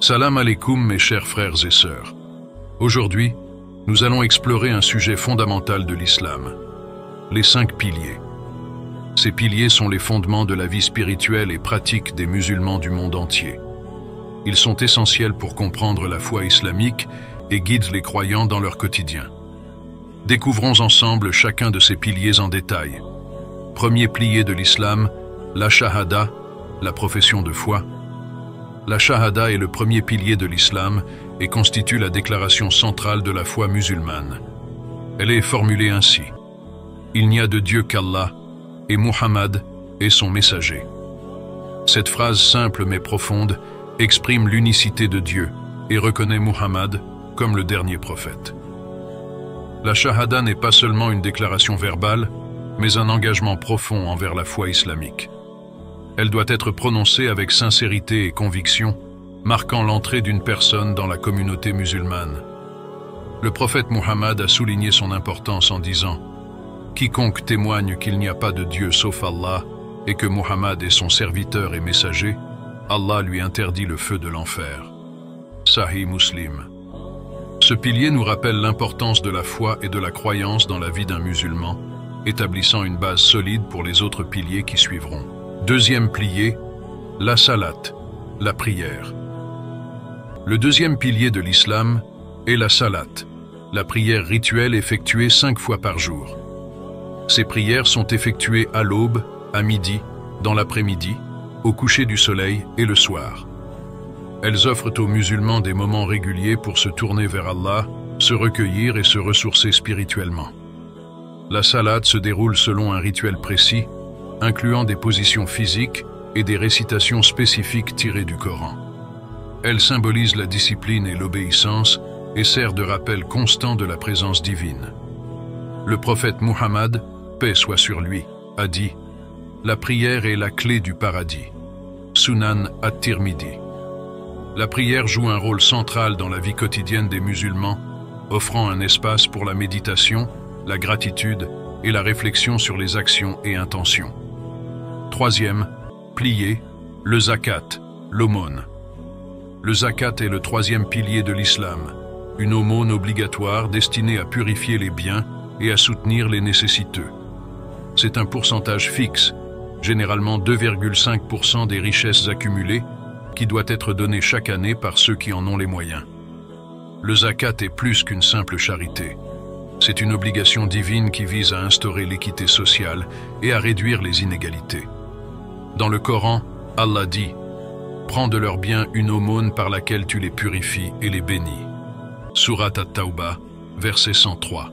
Salam alaikum mes chers frères et sœurs. Aujourd'hui, nous allons explorer un sujet fondamental de l'islam, les 5 piliers. Ces piliers sont les fondements de la vie spirituelle et pratique des musulmans du monde entier. Ils sont essentiels pour comprendre la foi islamique et guident les croyants dans leur quotidien. Découvrons ensemble chacun de ces piliers en détail. Premier pilier de l'islam, la shahada, la profession de foi. La shahada est le premier pilier de l'islam et constitue la déclaration centrale de la foi musulmane. Elle est formulée ainsi: il n'y a de Dieu qu'Allah, et Muhammad est son messager. Cette phrase simple mais profonde exprime l'unicité de Dieu et reconnaît Muhammad comme le dernier prophète. La shahada n'est pas seulement une déclaration verbale, mais un engagement profond envers la foi islamique. Elle doit être prononcée avec sincérité et conviction, marquant l'entrée d'une personne dans la communauté musulmane. Le prophète Muhammad a souligné son importance en disant: quiconque témoigne qu'il n'y a pas de Dieu sauf Allah et que Muhammad est son serviteur et messager, Allah lui interdit le feu de l'enfer. Sahih Muslim. Ce pilier nous rappelle l'importance de la foi et de la croyance dans la vie d'un musulman, établissant une base solide pour les autres piliers qui suivront. Deuxième pilier, la salat, la prière. Le deuxième pilier de l'islam est la salat, la prière rituelle effectuée 5 fois par jour. Ces prières sont effectuées à l'aube, à midi, dans l'après-midi, au coucher du soleil et le soir. Elles offrent aux musulmans des moments réguliers pour se tourner vers Allah, se recueillir et se ressourcer spirituellement. La salat se déroule selon un rituel précis, incluant des positions physiques et des récitations spécifiques tirées du Coran. Elle symbolise la discipline et l'obéissance et sert de rappel constant de la présence divine. Le prophète Muhammad, paix soit sur lui, a dit: la prière est la clé du paradis. Sunan at-Tirmidhi. La prière joue un rôle central dans la vie quotidienne des musulmans, offrant un espace pour la méditation, la gratitude et la réflexion sur les actions et intentions. Troisième pilier, le zakat, l'aumône. Le zakat est le troisième pilier de l'islam, une aumône obligatoire destinée à purifier les biens et à soutenir les nécessiteux. C'est un pourcentage fixe, généralement 2,5% des richesses accumulées, qui doit être donné chaque année par ceux qui en ont les moyens. Le zakat est plus qu'une simple charité. C'est une obligation divine qui vise à instaurer l'équité sociale et à réduire les inégalités. Dans le Coran, Allah dit: prends de leurs biens une aumône par laquelle tu les purifies et les bénis. Surat At-Tawbah, verset 103.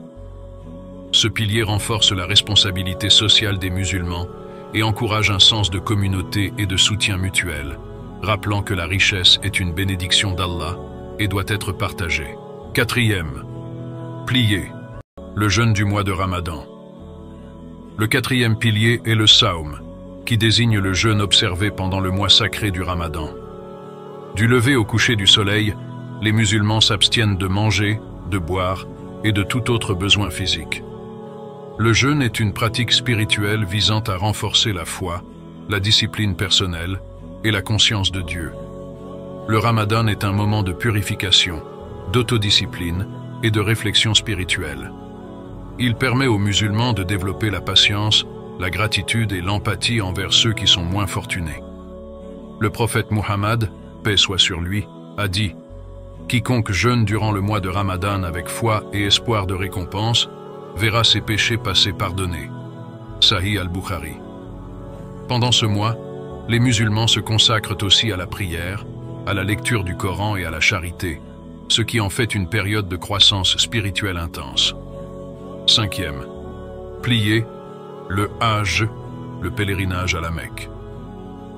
Ce pilier renforce la responsabilité sociale des musulmans et encourage un sens de communauté et de soutien mutuel, rappelant que la richesse est une bénédiction d'Allah et doit être partagée. Quatrième pilier, le jeûne du mois de Ramadan. Le quatrième pilier est le Saum, qui désigne le jeûne observé pendant le mois sacré du Ramadan. Du lever au coucher du soleil, les musulmans s'abstiennent de manger, de boire et de tout autre besoin physique. Le jeûne est une pratique spirituelle visant à renforcer la foi, la discipline personnelle et la conscience de Dieu. Le Ramadan est un moment de purification, d'autodiscipline et de réflexion spirituelle. Il permet aux musulmans de développer la patience, la gratitude et l'empathie envers ceux qui sont moins fortunés. Le prophète Muhammad, paix soit sur lui, a dit: quiconque jeûne durant le mois de Ramadan avec foi et espoir de récompense verra ses péchés passer pardonnés. Sahih al-Bukhari. Pendant ce mois, les musulmans se consacrent aussi à la prière, à la lecture du Coran et à la charité, ce qui en fait une période de croissance spirituelle intense. Cinquième pilier, le Hajj, le pèlerinage à la Mecque.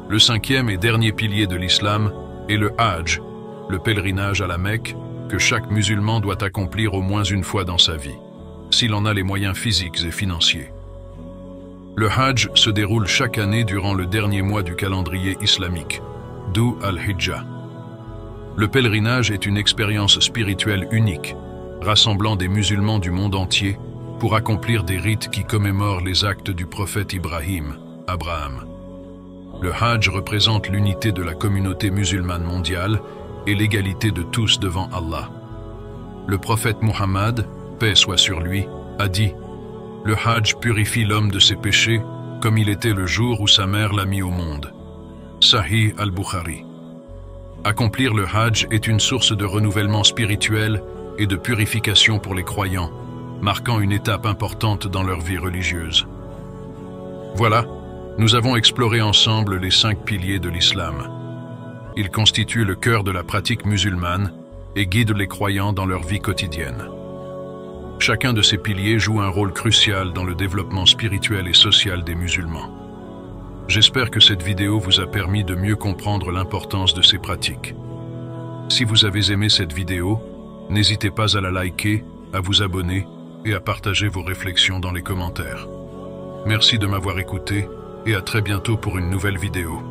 Le cinquième et dernier pilier de l'islam est le Hajj, le pèlerinage à la Mecque, que chaque musulman doit accomplir au moins une fois dans sa vie, s'il en a les moyens physiques et financiers. Le Hajj se déroule chaque année durant le dernier mois du calendrier islamique, Dhu al-Hijjah. Le pèlerinage est une expérience spirituelle unique, rassemblant des musulmans du monde entier pour accomplir des rites qui commémorent les actes du prophète Ibrahim, Abraham. Le Hajj représente l'unité de la communauté musulmane mondiale et l'égalité de tous devant Allah. Le prophète Muhammad, paix soit sur lui, a dit « Le Hajj purifie l'homme de ses péchés comme il était le jour où sa mère l'a mis au monde. » Sahih al-Bukhari. Accomplir le Hajj est une source de renouvellement spirituel et de purification pour les croyants, marquant une étape importante dans leur vie religieuse. Voilà, nous avons exploré ensemble les 5 piliers de l'islam. Ils constituent le cœur de la pratique musulmane et guident les croyants dans leur vie quotidienne. Chacun de ces piliers joue un rôle crucial dans le développement spirituel et social des musulmans. J'espère que cette vidéo vous a permis de mieux comprendre l'importance de ces pratiques. Si vous avez aimé cette vidéo, n'hésitez pas à la liker, à vous abonner et à partager vos réflexions dans les commentaires. Merci de m'avoir écouté et à très bientôt pour une nouvelle vidéo.